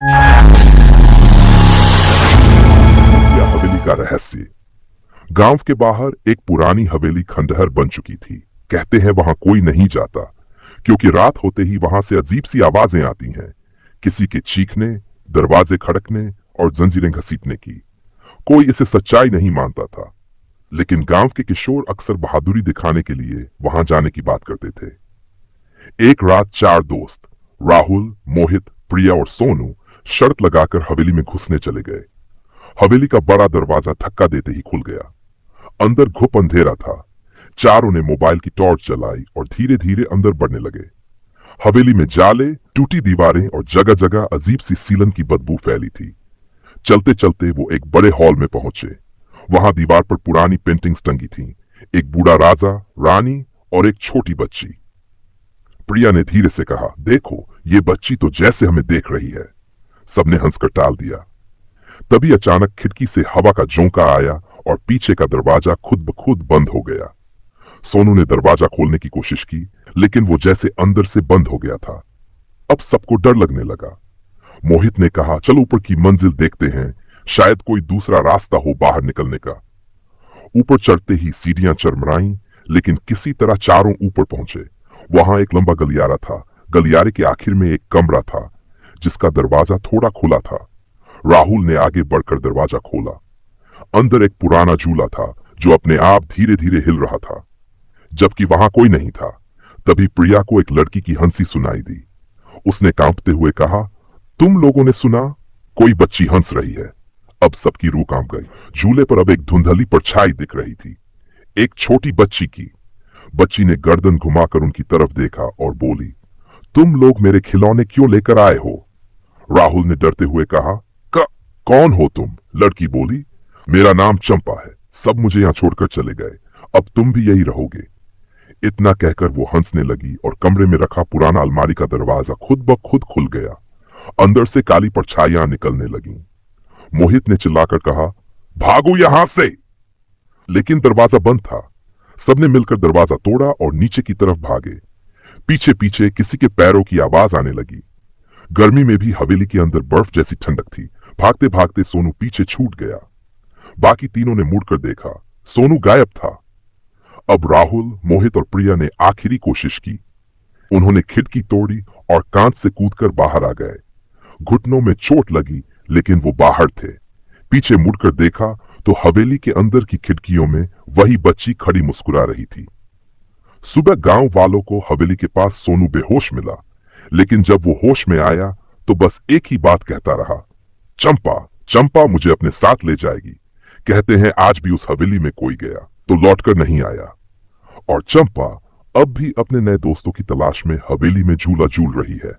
या हवेली का रहस्य। गांव के बाहर एक पुरानी हवेली खंडहर बन चुकी थी। कहते हैं वहां कोई नहीं जाता क्योंकि रात होते ही वहां से अजीब सी आवाजें आती हैं, किसी के चीखने, दरवाजे खड़कने और जंजीरें घसीटने की। कोई इसे सच्चाई नहीं मानता था, लेकिन गांव के किशोर अक्सर बहादुरी दिखाने के लिए वहां जाने की बात करते थे। एक रात 4 दोस्त राहुल, मोहित, प्रिया और सोनू शर्त लगाकर हवेली में घुसने चले गए। हवेली का बड़ा दरवाजा धक्का देते ही खुल गया। अंदर घुप अंधेरा था। चारों ने मोबाइल की टॉर्च जलाई और धीरे धीरे अंदर बढ़ने लगे। हवेली में जाले, टूटी दीवारें और जगह जगह अजीब सी सीलन की बदबू फैली थी। चलते चलते वो एक बड़े हॉल में पहुंचे। वहां दीवार पर पुरानी पेंटिंग्स टंगी थीं, एक बूढ़ा राजा, रानी और एक छोटी बच्ची। प्रिया ने धीरे से कहा, देखो ये बच्ची तो जैसे हमें देख रही है। सबने हंसकर टाल दिया। तभी अचानक खिड़की से हवा का झोंका आया और पीछे का दरवाजा खुद ब खुद बंद हो गया। सोनू ने दरवाजा खोलने की कोशिश की, लेकिन वो जैसे अंदर से बंद हो गया था। अब सबको डर लगने लगा। मोहित ने कहा, चलो ऊपर की मंजिल देखते हैं, शायद कोई दूसरा रास्ता हो बाहर निकलने का। ऊपर चढ़ते ही सीढ़ियां चरमराईं, लेकिन किसी तरह चारों ऊपर पहुंचे। वहां एक लंबा गलियारा था। गलियारे के आखिर में एक कमरा था जिसका दरवाजा थोड़ा खुला था। राहुल ने आगे बढ़कर दरवाजा खोला। अंदर एक पुराना झूला था जो अपने आप धीरे धीरे हिल रहा था, जबकि वहां कोई नहीं था। तभी प्रिया को एक लड़की की हंसी सुनाई दी। उसने कांपते हुए कहा, तुम लोगों ने सुना? कोई बच्ची हंस रही है। अब सबकी रूह कांप गई। झूले पर अब एक धुंधली परछाई दिख रही थी, एक छोटी बच्ची की। बच्ची ने गर्दन घुमाकर उनकी तरफ देखा और बोली, तुम लोग मेरे खिलौने क्यों लेकर आए हो? राहुल ने डरते हुए कहा, कौन हो तुम? लड़की बोली, मेरा नाम चंपा है। सब मुझे यहां छोड़कर चले गए, अब तुम भी यही रहोगे। इतना कहकर वो हंसने लगी और कमरे में रखा पुराना अलमारी का दरवाजा खुद ब खुद खुल गया। अंदर से काली परछाइयां निकलने लगीं। मोहित ने चिल्लाकर कहा, भागो यहां से। लेकिन दरवाजा बंद था। सबने मिलकर दरवाजा तोड़ा और नीचे की तरफ भागे। पीछे पीछे किसी के पैरों की आवाज आने लगी। गर्मी में भी हवेली के अंदर बर्फ जैसी ठंडक थी। भागते भागते सोनू पीछे छूट गया। बाकी तीनों ने मुड़कर देखा, सोनू गायब था। अब राहुल, मोहित और प्रिया ने आखिरी कोशिश की। उन्होंने खिड़की तोड़ी और कांच से कूदकर बाहर आ गए। घुटनों में चोट लगी, लेकिन वो बाहर थे। पीछे मुड़कर देखा तो हवेली के अंदर की खिड़कियों में वही बच्ची खड़ी मुस्कुरा रही थी। सुबह गांव वालों को हवेली के पास सोनू बेहोश मिला, लेकिन जब वो होश में आया तो बस एक ही बात कहता रहा, चंपा, चंपा मुझे अपने साथ ले जाएगी। कहते हैं आज भी उस हवेली में कोई गया तो लौटकर नहीं आया। और चंपा अब भी अपने नए दोस्तों की तलाश में हवेली में झूला झूल रही है।